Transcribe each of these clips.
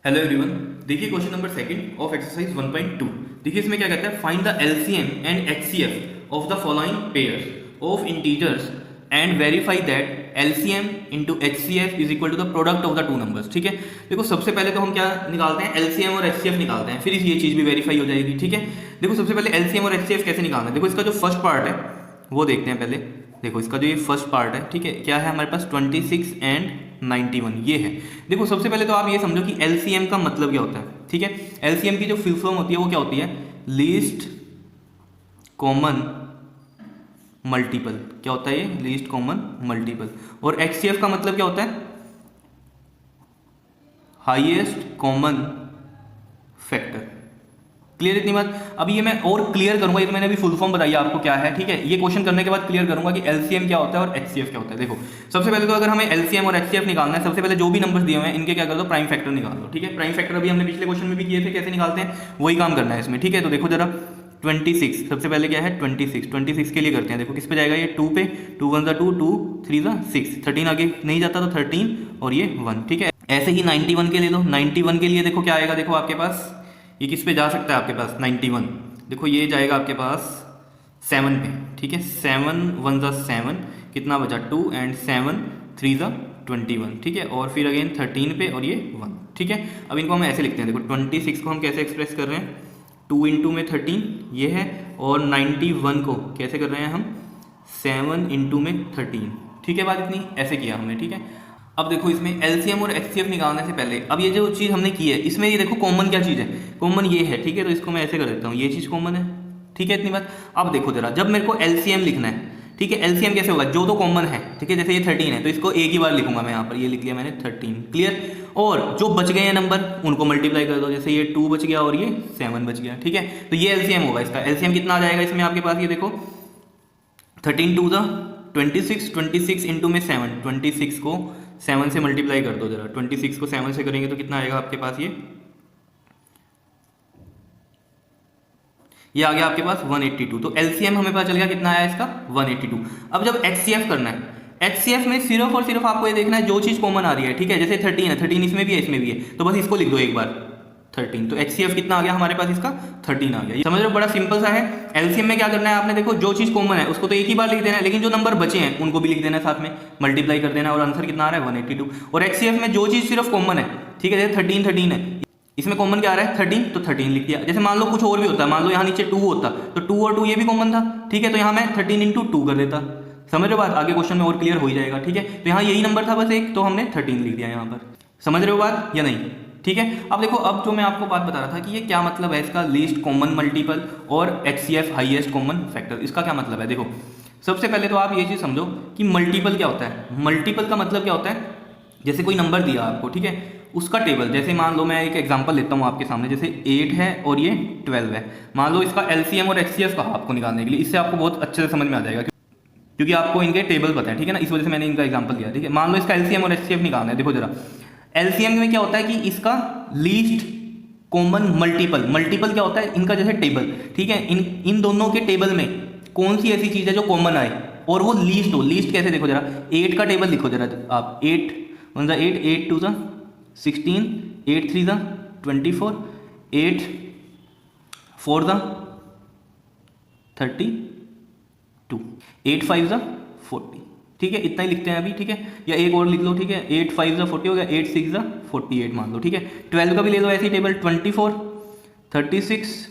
Hello everyone. देखिए question number second of exercise 1.2। देखिए इसमें क्या कहता है, find the LCM and HCF of the following pairs of integers and verify that LCM into HCF is equal to the product of the two numbers. ठीक है, देखो सबसे पहले तो हम क्या निकालते हैं, एलसीएम और एचसीएफ निकालते हैं, फिर ये चीज़ भी वेरीफाई हो जाएगी। ठीक है, देखो सबसे पहले एलसीएम और एचसीएफ कैसे निकालना है। देखो इसका जो फर्स्ट पार्ट है वो देखते हैं पहले। देखो इसका जो ये फर्स्ट पार्ट है, ठीक है, क्या है हमारे पास 26 एंड 91 ये है। देखो सबसे पहले तो आप ये समझो कि एलसीएम का मतलब क्या होता है। ठीक है, एलसीएम की जो फुल फॉर्म होती है वो क्या होती है, लीस्ट कॉमन मल्टीपल। क्या होता है ये, लीस्ट कॉमन मल्टीपल। और एचसीएफ का मतलब क्या होता है, हाईएस्ट कॉमन फैक्टर। क्लियर इतनी बात। अब ये मैं और क्लियर करूंगा, ये तो मैंने अभी फुल फॉर्म बताई आपको क्या है। ठीक है, ये क्वेश्चन करने के बाद क्लियर करूंगा कि एलसीएम क्या होता है और एचसीएफ क्या होता है। देखो सबसे पहले तो अगर हमें एलसीएम और एचसीएफ निकालना है, सबसे पहले जो भी नंबर्स दिए हुए हैं इनके क्या कर दो, प्राइम फैक्टर निकाल दो। ठीक है, प्राइम फैक्टर अभी हमने पिछले क्वेश्चन में भी किए थे, कैसे निकालते हैं वही काम करना है इसमें। ठीक है, तो देखो जरा 26 सबसे पहले क्या है, 26 के लिए करते हैं। देखो किस पे जाएगा ये, 2 पे, 2 1 2 2 3 6, 13 आगे नहीं जाता तो 13 और ये 1। ठीक है, ऐसे ही 91 के लिए लो। 91 के लिए देखो क्या आएगा, देखो आपके पास ये किस पे जा सकता है आपके पास 91। देखो ये जाएगा आपके पास 7 पे। ठीक है, 7 1 7, कितना बचा 2 एंड 7 3 21। ठीक है, और फिर अगेन 13 पे और ये 1। ठीक है, अब इनको हम ऐसे लिखते हैं। देखो 26 को हम कैसे एक्सप्रेस कर रहे हैं, 2 इंटू में 13 ये है, और 91 को कैसे कर रहे हैं हम, 7 इंटू में 13। ठीक है, बात इतनी ऐसे किया हमने। ठीक है, अब देखो इसमें एलसीएम और एचसीएफ निकालने से पहले अब ये जो चीज़ हमने की है इसमें ये देखो कॉमन क्या चीज़ है, कॉमन ये है। ठीक है, तो इसको मैं ऐसे कर देता हूँ, ये चीज़ कॉमन है। ठीक है, इतनी बात। अब देखो जरा, जब मेरे को एलसीएम लिखना है, ठीक है, एलसीएम कैसे होगा, जो तो कॉमन है। ठीक है, जैसे ये 13 है तो इसको एक ही बार लिखूंगा मैं, यहाँ पर ये लिख लिया मैंने 13। क्लियर। और जो बच गए हैं नंबर उनको मल्टीप्लाई कर दो, जैसे ये 2 बच गया और ये 7 बच गया। ठीक है, तो ये एलसीएम होगा। इसका एलसीएम कितना आ जाएगा इसमें आपके पास, ये देखो 13 2 26, 26 इंटू में 7, 26 को 7 से मल्टीप्लाई कर दो जरा। 26 को 7 से करेंगे तो कितना आएगा आपके पास, ये आ गया आपके पास 182। तो एलसीएम हमें पता चल गया कितना आया इसका, 182। अब जब एचसीएफ करना है, एचसीएफ में सिर्फ और सिर्फ आपको ये देखना है जो चीज़ कॉमन आ रही है। ठीक है, जैसे 13 है, 13 इसमें भी है इसमें भी है, तो बस इसको लिख दो एक बार 13। तो एचसीएफ कितना आ गया हमारे पास, इसका 13 आ गया। ये समझ लो, बड़ा सिंपल सा है। एलसीएम में क्या करना है आपने, देखो जो चीज़ कॉमन है उसको तो एक ही बार लिख देना है, लेकिन जो नंबर बचे हैं उनको भी लिख देना है साथ में, मल्टीप्लाई कर देना, और आंसर कितना आ रहा है 182। और एचसीएफ में जो चीज़ सिर्फ कॉमन है, ठीक है, जैसे 13 है, इसमें कॉमन क्या आ रहा है 13, तो 13 लिख दिया। जैसे मान लो कुछ और भी होता है, मान लो यहाँ नीचे 2 होता तो 2 और 2 ये भी कॉमन था। ठीक है, तो यहाँ मैं 13 इंटू 2 कर देता। समझ रहे हो बात, आगे क्वेश्चन में और क्लियर हो ही जाएगा। ठीक है, तो यहाँ यही नंबर था बस एक, तो हमने 13 लिख दिया यहाँ पर। समझ रहे हो बात या नहीं। ठीक है, अब देखो, अब जो मैं आपको बात बता रहा था कि ये क्या मतलब है इसका, लीस्ट कॉमन मल्टीपल और एचसीएफ हाईएस्ट कॉमन फैक्टर, इसका क्या मतलब है। देखो सबसे पहले तो आप ये चीज़ समझो कि मल्टीपल क्या होता है। मल्टीपल का मतलब क्या होता है, जैसे कोई नंबर दिया आपको, ठीक है, उसका टेबल। जैसे मान लो मैं एक एग्जांपल लेता हूँ आपके सामने, जैसे 8 है और ये 12 है। मान लो इसका एलसीएम और एचसीएफ कहा आपको निकालने के लिए, इससे आपको बहुत अच्छे से समझ में आ जाएगा क्योंकि आपको इनके टेबल पता है। ठीक है ना, इस वजह से मैंने इनका एग्जांपल दिया। ठीक है, मान लो इसका एलसीएम और एचसीएफ निकालना है। देखो जरा, एलसीएम में क्या होता है कि इसका लीस्ट कॉमन मल्टीपल, मल्टीपल क्या होता है इनका जैसे टेबल। ठीक है, इन दोनों के टेबल में कौन सी ऐसी चीज़ है जो कॉमन आए और वो लीस्ट हो। लीस्ट कैसे, देखो जरा 8 का टेबल लिखो जरा आप, 8 1 8, 8 2 16, 8 3 24, 8 4 32, 8 5 40। ठीक है, इतना ही लिखते हैं अभी। ठीक है, या एक और लिख लो। ठीक है, 8 5 40 हो गया, 8 6 48 मान लो। ठीक है, 12 का भी ले लो ऐसे ही टेबल, 24 36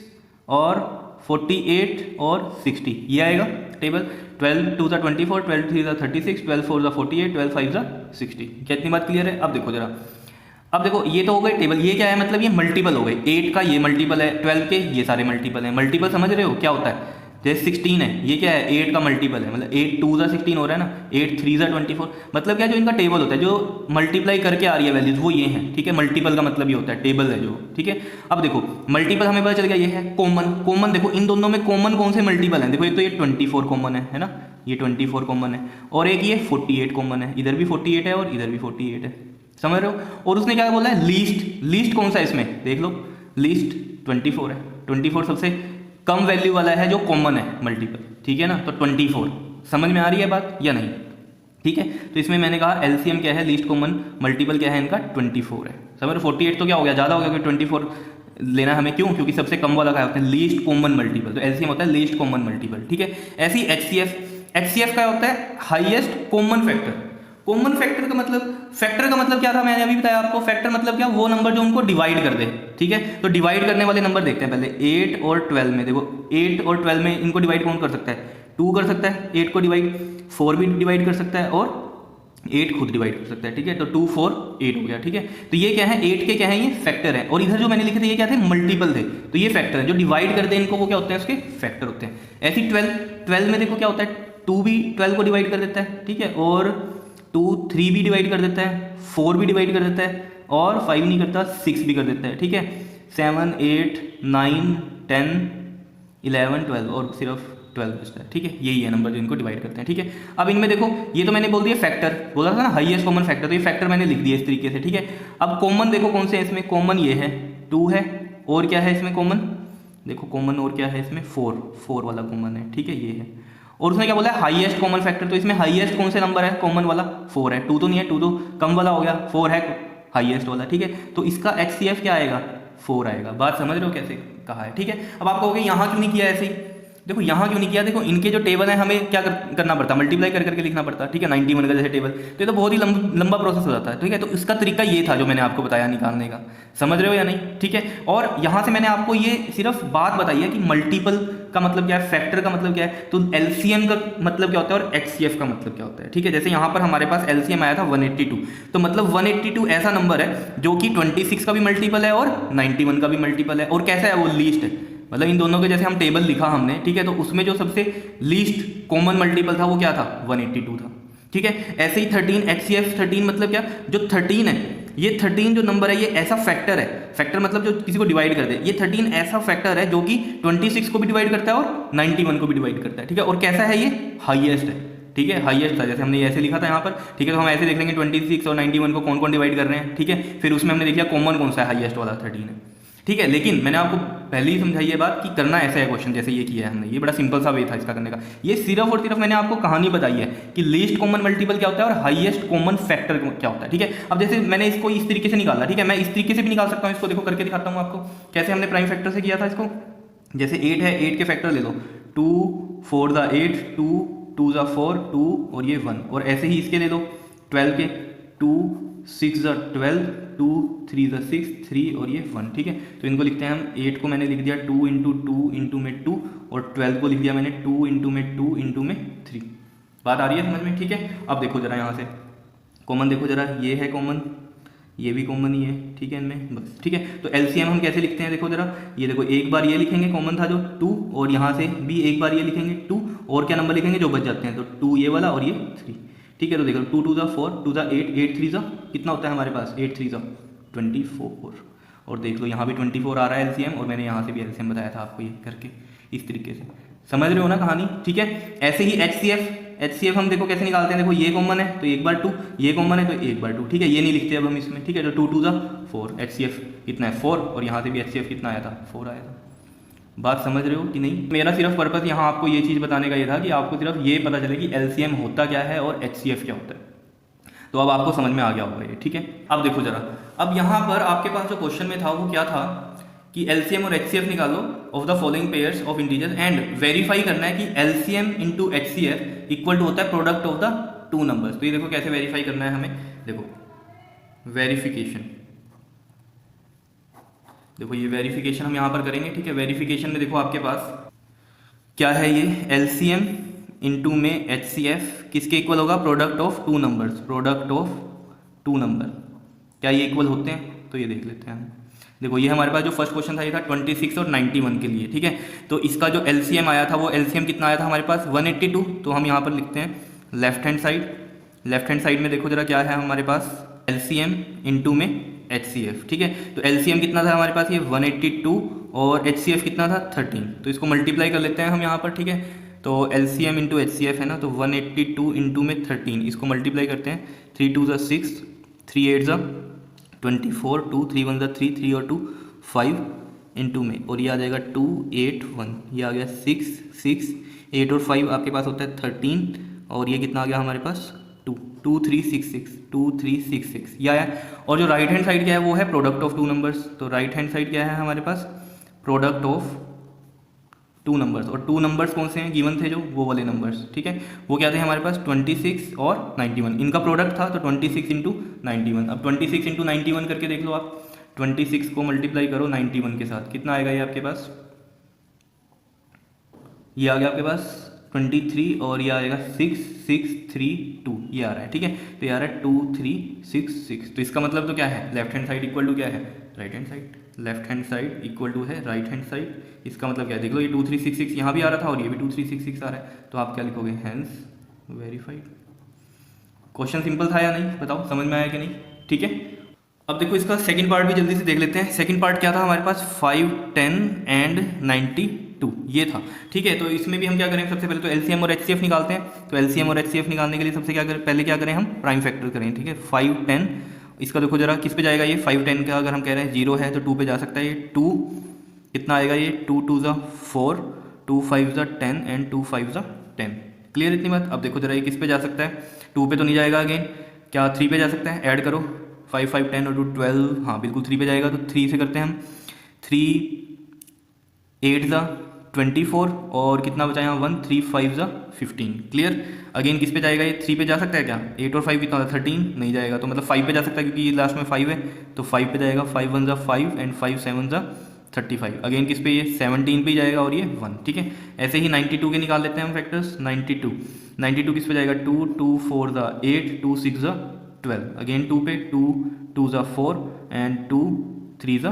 और 48 और 60 ये आएगा टेबल। 12 2 24, 12 3 36, 12 4 48, 12 5 60। क्या इतनी बात क्लियर है। अब देखो जरा, अब देखो ये तो हो गए टेबल, ये क्या है मतलब, ये मल्टीपल हो गए। 8 का ये मल्टीपल है, 12 के ये सारे मल्टीपल हैं। मल्टीपल समझ रहे हो क्या होता है, जैसे 16 है, ये क्या है 8 का मल्टीपल है, मतलब 8 2 16 हो रहा है ना, 8 3 24। मतलब क्या, जो इनका टेबल होता है, जो मल्टीप्लाई करके आ रही है वैल्यूज, वो ये है। ठीक है, मल्टीपल का मतलब ये होता है, टेबल है जो। ठीक है, अब देखो मल्टीपल हमें पता चल गया, ये है कॉमन। कॉमन देखो इन दोनों में कॉमन कौन से मल्टीपल है, देखो एक तो ये 24 कॉमन है ना, ये 24 कॉमन है, और एक ये 48 कॉमन है, इधर भी 48 है और इधर भी 48 है। समझ रहे हो। और उसने क्या बोला है, लीस्ट। लीस्ट कौन सा है इसमें, देख लो, लीस्ट 24 है। 24 सबसे कम वैल्यू वाला है जो कॉमन है मल्टीपल। ठीक है ना, तो 24 समझ में आ रही है बात या नहीं। ठीक है। तो इसमें मैंने कहा एलसीएम क्या है, लीस्ट कॉमन मल्टीपल क्या है इनका 24 है। समझ रहे, 48 तो क्या हो गया, ज़्यादा हो गया, क्योंकि 24 लेना हमें, क्यों, क्योंकि सबसे कम वाला क्या होता है, लीस्ट कॉमन मल्टीपल, तो एलसीएम होता है लीस्ट कॉमन मल्टीपल। ठीक है। ऐसे ही एचसीएफ का होता है highest common factor. Common factor का मतलब, फैक्टर का मतलब क्या था, मैंने अभी बताया आपको, फैक्टर मतलब क्या, वो नंबर जो उनको डिवाइड कर दे। ठीक है। तो डिवाइड करने वाले नंबर देखते हैं पहले, 8 और 12 में। देखो 8 और 12 में इनको डिवाइड कौन कर सकता है, 2 कर सकता है 8 को डिवाइड, 4 भी डिवाइड कर सकता है और 8 खुद डिवाइड कर सकता है। ठीक है। तो 2 4 8 हो गया। ठीक है। तो ये क्या है, 8 के क्या है, ये फैक्टर है। और इधर जो मैंने लिखे थे ये क्या थे, मल्टीपल थे। तो ये फैक्टर है, जो डिवाइड करते हैं इनको वो क्या होते हैं, उसके फैक्टर होते हैं। ऐसे ही 12 में देखो क्या होता है, 2 भी 12 को डिवाइड कर देता है। ठीक है। और 2 3 भी डिवाइड कर देता है, 4 भी डिवाइड कर देता है और 5 नहीं करता, 6 भी कर देता है। ठीक है। 7 8 9 10 11 12 और सिर्फ 12 बचता है। ठीक है। यही है नंबर जो इनको डिवाइड करते हैं। ठीक है। अब इनमें देखो, ये तो मैंने बोल दिया फैक्टर, बोला था ना हाईएस्ट कॉमन फैक्टर, तो ये फैक्टर मैंने लिख दिया इस तरीके से। ठीक है। अब कॉमन देखो कौन से है इसमें, कॉमन ये है 2 है, और क्या है इसमें कॉमन, देखो कॉमन और क्या है इसमें 4 वाला कॉमन है। ठीक है। ये है, और उसने क्या बोला है हाईएस्ट कॉमन फैक्टर, तो इसमें हाईएस्ट कौन से नंबर है, कॉमन वाला 4 है, 2 तो नहीं है, 2 तो कम वाला हो गया, 4 है हाईएस्ट वाला। ठीक है। तो इसका एचसीएफ क्या आएगा, 4 आएगा। बात समझ रहे हो कैसे कहा है। ठीक है। अब आप कहोगे यहाँ क्यों नहीं किया ऐसे ही, देखो यहाँ क्यों नहीं किया, देखो इनके जो टेबल है हमें क्या करना पड़ता, मल्टीप्लाई कर करके लिखना पड़ता। ठीक है। 91 का जैसे टेबल, तो ये तो बहुत ही लंबा प्रोसेस हो जाता है। ठीक है। तो इसका तरीका ये था जो मैंने आपको बताया निकालने का, समझ रहे हो या नहीं। ठीक है। और यहाँ से मैंने आपको ये सिर्फ बात बताई है कि मल्टीपल का मतलब क्या है, फैक्टर का मतलब क्या है, तो एलसीएम का मतलब क्या होता है और एचसीएफ का मतलब क्या होता है। ठीक है। जैसे यहाँ पर हमारे पास एलसीएम आया था 182, तो मतलब 182 ऐसा नंबर है जो कि 26 का भी मल्टीपल है और 91 का भी मल्टीपल है, और कैसा है वो, लीस्ट है। मतलब इन दोनों के जैसे हम टेबल लिखा हमने, ठीक है, तो उसमें जो सबसे लीस्ट कॉमन मल्टीपल था वो क्या था, 182 था। ठीक है। ऐसे ही 13 एचसीएफ 13 मतलब क्या, जो 13 है, ये 13 जो नंबर है ये ऐसा फैक्टर है, फैक्टर मतलब जो किसी को डिवाइड कर दे, ये 13 ऐसा फैक्टर है जो कि 26 को भी डिवाइड करता है और 91 को भी डिवाइड करता है। ठीक है। और कैसा है, ये हाईएस्ट है। ठीक है। हाईएस्ट था, जैसे हमने ऐसे लिखा था यहाँ पर। ठीक है। तो हम ऐसे देख लेंगे 26 और 91 को कौन कौन डिवाइड कर रहे हैं। ठीक है। फिर उसमें हमने देख लिया कॉमन कौन सा है, हाईएस्ट वाला 13 है। ठीक है। लेकिन मैंने आपको पहले ही समझाई ये बात कि करना ऐसा है क्वेश्चन जैसे ये किया है हमने, ये बड़ा सिंपल सा वे था इसका करने का। ये सिर्फ और सिर्फ मैंने आपको कहानी बताई है कि लीस्ट कॉमन मल्टीपल क्या होता है और हाईएस्ट कॉमन फैक्टर क्या होता है। ठीक है। अब जैसे मैंने इसको इस तरीके से निकाला, ठीक है, मैं इस तरीके से भी निकाल सकता हूँ इसको, देखो करके दिखाता हूँ आपको कैसे हमने प्राइम फैक्टर से किया था इसको। जैसे 8 है, 8 के फैक्टर ले लो, 2 4 द 8, 2 2 द 4, 2 और ये 1, और ऐसे ही इसके ले लो 12 के, 2 6 द 12, 2 3 द 6, 3 और ये 1। ठीक है। तो इनको लिखते हैं हम, 8 को मैंने लिख दिया 2 इंटू 2 इंटू में 2, और 12 को लिख दिया मैंने 2 इंटू में 2 इंटू में 3। बात आ रही है समझ में। ठीक है। अब देखो जरा यहाँ से कॉमन देखो जरा, ये है कॉमन, ये भी कॉमन ही है। ठीक है इनमें बस। ठीक है। तो एलसीएम हम कैसे लिखते हैं, देखो जरा, ये देखो एक बार ये लिखेंगे कॉमन था जो 2, और यहाँ से भी एक बार ये लिखेंगे 2, और क्या नंबर लिखेंगे जो बच जाते हैं, तो 2 ये वाला और ये 3। ठीक है। तो देखो 2 2 ज़ा 4, 2 ज़ा 8, 8 3 ज़ा कितना होता है हमारे पास, 8 3 ज़ा 24, और देख लो यहाँ भी 24 आ रहा है एलसीएम, और मैंने यहाँ से भी एलसीएम बताया था आपको ये करके इस तरीके से, समझ रहे हो ना कहानी। ठीक है। ऐसे ही एचसीएफ हम देखो कैसे निकालते हैं, देखो ये कॉमन है तो एक बार 2, ये कॉमन है तो एक बार 2। ठीक है। ये नहीं लिखते अब हम इसमें। ठीक है। तो 2 2 ज़ा 4, एचसीएफ कितना है 4, और यहाँ से भी एचसीएफ कितना आया था, 4 आया था। बात समझ रहे हो कि नहीं। मेरा सिर्फ पर्पस यहाँ आपको ये चीज़ बताने का ये था कि आपको सिर्फ ये पता चले कि एलसीएम होता क्या है और एचसीएफ क्या होता है, तो अब आपको समझ में आ गया होगा ये। ठीक है। अब देखो जरा, अब यहाँ पर आपके पास जो क्वेश्चन में था वो क्या था कि एलसीएम और एचसीएफ निकालो of the following pairs of integers and verify करना है कि LCM into HCF equal to होता है प्रोडक्ट ऑफ द 2 नंबर्स। तो ये देखो कैसे वेरीफाई करना है हमें, देखो वेरिफिकेशन, देखो ये वेरिफिकेशन हम यहाँ पर करेंगे। ठीक है। वेरिफिकेशन में देखो आपके पास क्या है, ये एलसीएम इंटू में एचसीएफ किसके इक्वल होगा, product of 2 numbers, product of 2 number, क्या ये इक्वल होते हैं, तो ये देख लेते हैं हम। देखो ये हमारे पास जो फर्स्ट क्वेश्चन था ये था 26 और 91 के लिए। ठीक है। तो इसका जो एलसीएम आया था वो एलसीएम कितना आया था हमारे पास 182, तो हम यहाँ पर लिखते हैं लेफ्ट हैंड साइड में देखो जरा क्या है हमारे पास, एलसीएम इंटू में एचसीएफ। ठीक है। तो एलसीएम कितना था हमारे पास ये 182, और एचसीएफ कितना था 13, तो इसको मल्टीप्लाई कर लेते हैं हम यहाँ पर। ठीक है। तो एलसीएम इंटू एचसीएफ है ना, तो 182 इंटू में 13, इसको मल्टीप्लाई करते हैं, 3 2 ज़ा 6, 3 8 ज़ा 24, 2 3 1 ज़ा 3, 3 और 2 5 इंटू में, और ये आ जाएगा 2 8 1, ये आ गया 6 6, 8 और 5 आपके पास होता है 13, और ये कितना आ गया हमारे पास 2। 2366 ये आया। और जो राइट हैंड साइड क्या है वो है प्रोडक्ट ऑफ टू नंबर्स। तो राइट हैंड साइड क्या है हमारे पास, प्रोडक्ट ऑफ टू नंबर्स। और टू नंबर्स कौन से हैं, गिवन थे जो वो वाले नंबर्स, ठीक है। वो क्या थे हमारे पास 26 और 91, इनका प्रोडक्ट था तो 26 इंटू 91। अब 26 इंटू 91 करके देख लो आप, 26 को मल्टीप्लाई करो 91 के साथ, कितना आएगा ये आपके पास, ये आ गया आपके पास 23 और ये आएगा 6632 ये आ रहा है, ठीक है। तो ये आ रहा है 2366। तो इसका मतलब तो क्या है, left hand side equal to क्या है, right hand side. Left hand side equal to है राइट हैंड साइड। इसका मतलब क्या है, देख लो ये 2366 यहाँ भी आ रहा था और ये भी 2366 आ रहा है। तो आप क्या लिखोगे, हैंस वेरीफाइड। क्वेश्चन सिंपल था या नहीं, बताओ समझ में आया कि नहीं, ठीक है। अब देखो इसका सेकंड पार्ट भी जल्दी से देख लेते हैं। सेकंड पार्ट क्या था हमारे पास, 5, 10 एंड 92 ये था, ठीक है। तो इसमें भी हम क्या करें, सबसे पहले तो एलसीएम और एचसीएफ निकालते हैं। तो एलसीएम और एचसीएफ निकालने के लिए सबसे क्या करें, पहले क्या करें हम, प्राइम फैक्टर करें, ठीक है। 5, 10 इसका देखो जरा किस पे जाएगा ये, 5, 10 का अगर हम कह रहे हैं 0 है तो 2 पे जा सकता है ये। 2 कितना आएगा ये, 2 2 ज़ा 4, 2 5 ज़ा 10 एंड 2 5 ज़ा 10। क्लियर इतनी बात। अब देखो जरा ये किस पे जा सकता है, 2 पे तो नहीं जाएगा, अगेन क्या 3 पे जा सकता है, ऐड करो 5 5 10 और 2 12, हाँ बिल्कुल 3 पे जाएगा। तो 3 से करते हैं हम, 3 8 ज़ा 24 और कितना बचा यहाँ 1, 3 5 ज़ा 15। क्लियर। अगेन किस पे जाएगा ये, 3 पे जा सकता है क्या, 8 और 5 कितना होता है 13, नहीं जाएगा। तो मतलब 5 पे जा सकता है क्योंकि ये लास्ट में 5 है, तो 5 पे जाएगा। 5 1 ज़ा 5 एंड 5 7 ज़ा 35। अगेन किस पे, ये 17 पे ही जाएगा और ये 1, ठीक है। ऐसे ही 92 के निकाल लेते हैं हम फैक्टर्स। 92 किस पे जाएगा, 2 2 4 ज़ा 8, 2 6 ज़ा 12। अगेन 2 पे, 2 2 ज़ा 4 एंड 2 3 ज़ा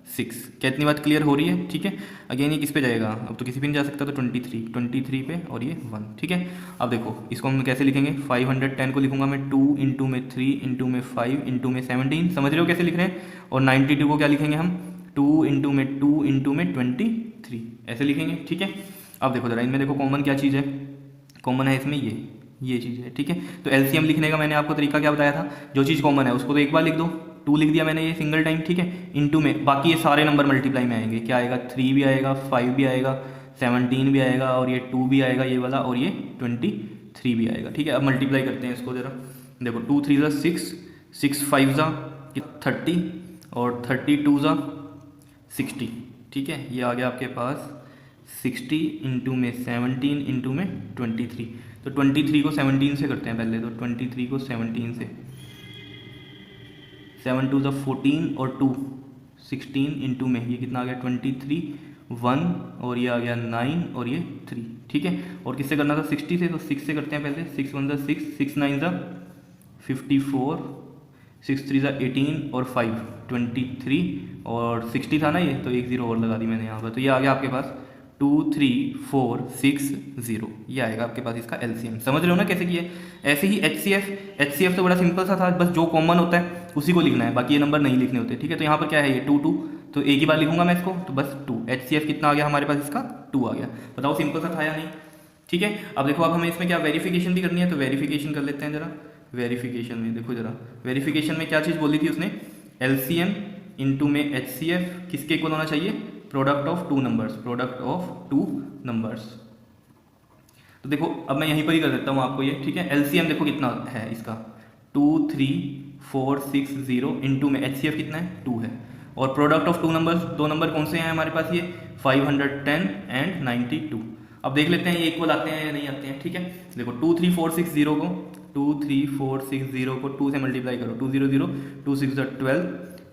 6। क्या इतनी बात क्लियर हो रही है, ठीक है। अगेन ये किस पे जाएगा, अब तो किसी भी नहीं जा सकता, तो 23 पे और ये 1, ठीक है। अब देखो इसको हम कैसे लिखेंगे, 510 को लिखूंगा मैं 2 इंटू में 3 इंटू में 5 इंटू में 17, समझ रहे हो कैसे लिख रहे हैं। और 92 को क्या लिखेंगे हम, 2 इंटू में 2 इंटू में 23 ऐसे लिखेंगे, ठीक है। अब देखो जरा इनमें देखो कॉमन क्या चीज़ है, कॉमन है इसमें ये चीज़ है, ठीक है। तो एलसीएम लिखने का मैंने आपको तरीका क्या बताया था, जो चीज़ कॉमन है उसको तो एक बार लिख दो, 2 लिख दिया मैंने ये सिंगल टाइम, ठीक है। इंटू में बाकी ये सारे नंबर मल्टीप्लाई में आएंगे, क्या आएगा, 3 भी आएगा, 5 भी आएगा, 17 भी आएगा और ये 2 भी आएगा ये वाला, और ये 23 भी आएगा, ठीक है। अब मल्टीप्लाई करते हैं इसको जरा, देखो 2 3 ज़ा 6, 6 5 ज़ा 30 और 32 ज़ा 60, ठीक है। ये आ गया आपके पास 60 इंटू में 17 इंटू में 23। तो 23 को 17 से करते हैं पहले, तो 23 को 17 से, 7 2 ज़ा 14 और 2 16 इंटू में ये कितना आ गया 23, 1 और ये आ गया 9 और ये 3, ठीक है। और किससे करना था, 60 से, तो 6 से करते हैं पहले, 6 1 ज़ा 6, 6 9 ज़ा 54, 6 3 ज़ा 18 और 5 23 और 60 था ना ये, तो एक 0 और लगा दी मैंने यहाँ पर। तो ये आ गया आपके पास 2 3 4 6 0, ये आएगा आपके पास इसका एलसीएम। समझ रहे हो ना कैसे किया। ऐसे ही एचसीएफ तो बड़ा सिंपल सा था, बस जो कॉमन होता है उसी को लिखना है, बाकी ये नंबर नहीं लिखने होते, ठीक है। तो यहाँ पर क्या है ये 2 2, तो एक ही बार लिखूंगा मैं इसको, तो बस 2। एचसीएफ कितना आ गया हमारे पास, इसका 2 आ गया। बताओ सिंपल सा था या नहीं, ठीक है। अब देखो अब हमें इसमें क्या वेरिफिकेशन भी करनी है, तो वेरिफिकेशन कर लेते हैं जरा। वेरिफिकेशन में देखो जरा, वेरिफिकेशन में क्या चीज़ बोली थी उसने, एलसीएम इंटू में एचसीएफ किसके इक्वल होना चाहिए, product of two numbers, product of two numbers. तो देखो अब मैं यहीं पर ही कर देता हूँ आपको ये, ठीक है। एलसीएम देखो कितना है इसका, 2 3 4 6 0 इंटू में एचसीएफ कितना है 2 है। और प्रोडक्ट ऑफ टू नंबर्स, दो नंबर कौन से हैं हमारे पास, ये 510 एंड 92। अब देख लेते हैं ये इक्वल आते हैं या नहीं आते हैं, ठीक है। देखो 2 3 4 6 0 को 2 3 4 6 0 को 2 से मल्टीप्लाई करो, 2 0 0, 2 6 12,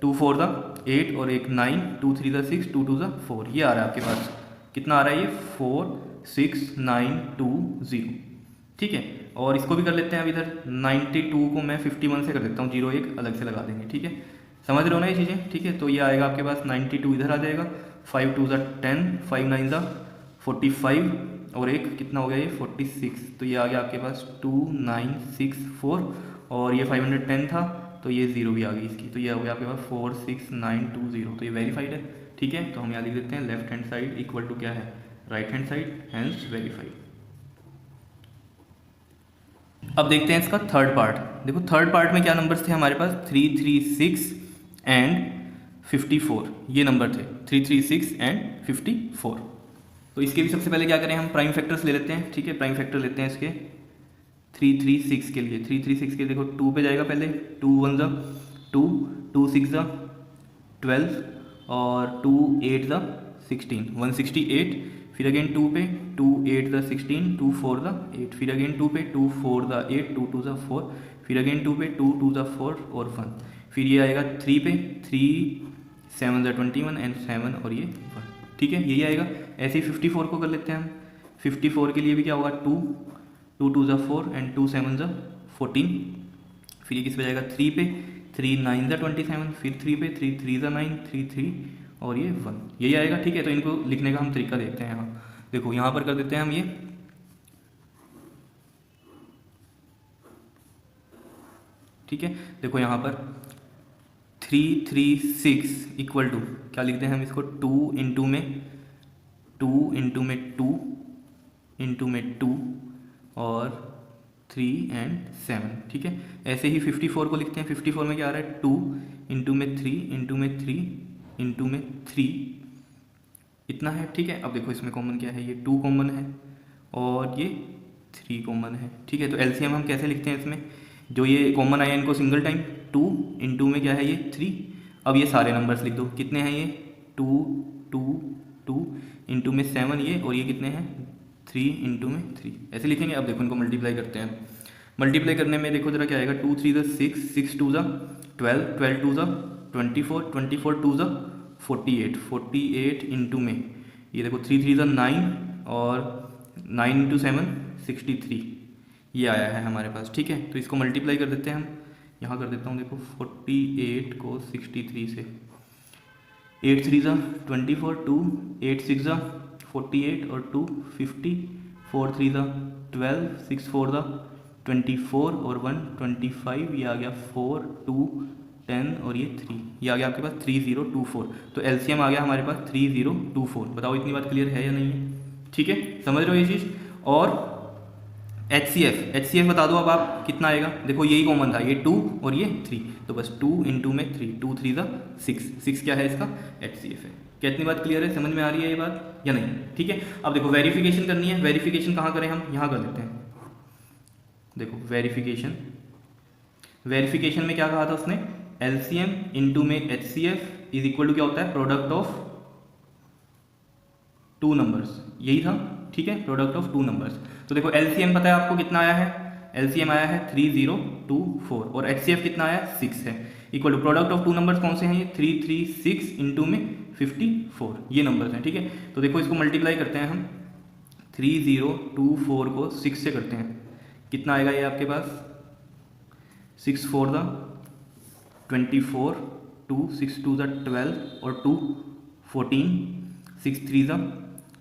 2 4 दा 8 और एक 9, 2 3 दा 6, 2 2 दा 4, ये आ रहा है आपके पास। कितना आ रहा है ये 4 6 9 2 0, ठीक है। और इसको भी कर लेते हैं अब इधर, 92 को मैं 51 से कर देता हूँ, 0 1 अलग से लगा देंगे, ठीक है। समझ रहे हो ना ये चीज़ें, ठीक है। तो ये आएगा आपके पास 92 इधर आ जाएगा, 5 2 दा 10, 5 9 दा 45 और एक कितना हो गया ये 46। तो ये आ गया आपके पास 2964 और ये 510 था तो ये 0 भी आ गई इसकी, तो ये हो गया आपके पास 46920। तो ये वेरीफाइड है, ठीक है। तो हम यहाँ लिख देते हैं left hand side equal to क्या है, right hand side, hence verified. अब देखते हैं इसका थर्ड पार्ट। देखो थर्ड पार्ट में क्या नंबर्स थे हमारे पास, 336 एंड 54, ये नंबर थे 336 एंड 54। तो इसके भी सबसे पहले क्या करें हम, प्राइम फैक्टर्स ले लेते हैं, ठीक है। प्राइम फैक्टर लेते हैं इसके, 336 के लिए 336 के लिए देखो 2 पे जाएगा पहले, 2 1 ज़ा 2, 2 6 ज़ा 12 और 2 8 ज़ा 16, 168। फिर अगेन 2 पे, 2 8 ज़ा 16, 2 4 ज़ा 8, फिर अगेन 2 पे, 2 4 ज़ा 8, 2 2 ज़ा 4, फिर अगेन 2 पे, 2 2 ज़ा 4 और 1। फिर ये आएगा 3 पे, 3 7 ज़ा 21 एंड 7 और ये 1, ठीक है, यही आएगा। ऐसे ही 54 को कर लेते हैं हम। 54 के लिए भी क्या होगा, 2 2 2 ज़ा 4 एंड 2 7 ज़ा 14। फिर ये किस पे जाएगा, 3 पे, 3 9 ज़ा 27, फिर 3 पे, 3 3 ज़ा 9, 3 3 और ये 1, यही आएगा, ठीक है। तो इनको लिखने का हम तरीका देखते हैं। यहाँ देखो, यहाँ पर कर देते हैं हम ये, ठीक है। देखो यहाँ पर 336 इक्वल टू क्या लिखते हैं हम इसको, 2 इंटू में 2 इंटू में 2 इंटू में 2 और 3 एंड 7, ठीक है। ऐसे ही 54 को लिखते हैं। 54 में क्या आ रहा है, 2 इंटू में 3 इंटू में 3 इंटू में 3, इतना है, ठीक है। अब देखो इसमें कॉमन क्या है, ये 2 कॉमन है और ये 3 कॉमन है, ठीक है। तो एलसीएम हम कैसे लिखते हैं इसमें, जो ये कॉमन आया इनको सिंगल टाइम, 2 इंटू में क्या है ये 3। अब ये सारे नंबर्स लिख दो, कितने हैं ये, 2 2 2 इंटू में 7 ये, और ये कितने हैं 3 इंटू में 3, ऐसे लिखेंगे। अब देखो इनको मल्टीप्लाई करते हैं। मल्टीप्लाई करने में देखो जरा क्या आएगा, 2 3 ज़ा 6, 6 2 ज़ा 12, 12 2 ज़ा 24, 24 2 ज़ा 48, 48 इंटू में ये देखो 3 3 ज़ा 9 और 9 इंटू 7 63, ये आया है हमारे पास, ठीक है। तो इसको मल्टीप्लाई कर देते हैं हम। यहाँ कर देता हूँ, देखो 48 को 63 से, 8 3 ज़ा 24, 2 8 6 ज़ा 48 और 2 50, 4 3 ज़ा 12, 6 4 ज़ा 24 और 1 25, ये आ गया 4 2 10 और ये 3, ये आ गया आपके पास 3024। तो एलसीएम आ गया हमारे पास 3024। बताओ इतनी बात क्लियर है या नहीं है, ठीक है, समझ रहे हो ये चीज़। और एचसीएफ बता दो अब आप कितना आएगा। देखो यही कॉमन था, ये 2 और ये 3, तो बस 2 इंटू में 3, 2 3 ज़ा 6, 6 क्या है इसका, एचसीएफ है। क्या इतनी बात क्लियर है, समझ में आ रही है ये बात या नहीं, ठीक है। अब देखो वेरिफिकेशन करनी है। वेरिफिकेशन कहाँ करें हम, यहाँ कर लेते हैं। देखो वेरिफिकेशन में क्या कहा था उसने, एलसीएम इंटू में एचसीएफ इज इक्वल टू क्या होता है, प्रोडक्ट ऑफ 2 नंबर्स, यही था, ठीक है, प्रोडक्ट ऑफ 2 नंबर्स। तो देखो एलसीएम पता है आपको कितना आया है, एलसीएम आया है 3024 और एचसीएफ कितना आया 6 है, equal to product of 2 numbers कौन से हैं, ये 336 इंटू में 54, ये नंबर्स हैं, ठीक है। तो देखो इसको मल्टीप्लाई करते हैं हम, 3024 को 6 से करते हैं, कितना आएगा ये आपके पास, 6 4 ज़ा 24, 2 6 2 ज़ा 12 और 2 14, 6 3 ज़ा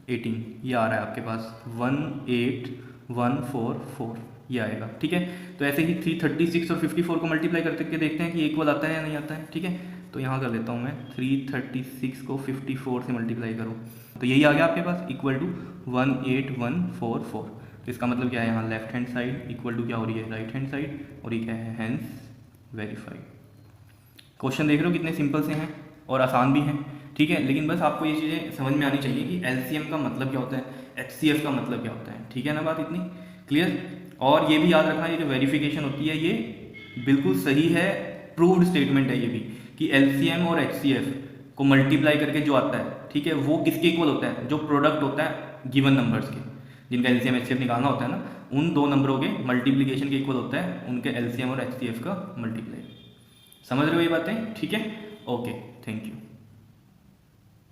18, ये आ रहा है आपके पास 18144, ये आएगा, ठीक है। तो ऐसे ही 336 और 54 को मल्टीप्लाई करके देखते हैं कि इक्वल आता है या नहीं आता है, ठीक है। तो यहाँ कर लेता हूँ मैं, 336 को 54 से मल्टीप्लाई करूँ तो यही आ गया आपके पास, इक्वल टू 18144। तो इसका मतलब क्या है, यहाँ left hand side equal to क्या हो रही है, राइट हैंड साइड, और ये क्या है, हैंस वेरीफाइड। क्वेश्चन देख रहे हो कितने सिंपल से हैं और आसान भी हैं, ठीक है। लेकिन बस आपको ये चीज़ें समझ में आनी चाहिए कि एलसीएम का मतलब क्या होता है, एचसीएफ का मतलब क्या होता है, ठीक है ना, बात इतनी क्लियर। और ये भी याद रखना, ये जो वेरिफिकेशन होती है ये बिल्कुल सही है, प्रूव्ड स्टेटमेंट है ये भी, कि एलसीएम और एचसीएफ को मल्टीप्लाई करके जो आता है, ठीक है, वो किसके इक्वल होता है, जो प्रोडक्ट होता है गिवन नंबर्स के, जिनका एलसीएम एचसीएफ निकालना होता है ना, उन 2 नंबरों के मल्टीप्लीकेशन के इक्वल होता है उनके एलसीएम और एचसीएफ का मल्टीप्लाई। समझ रहे हो ये बातें, ठीक है, ओके, थैंक यू।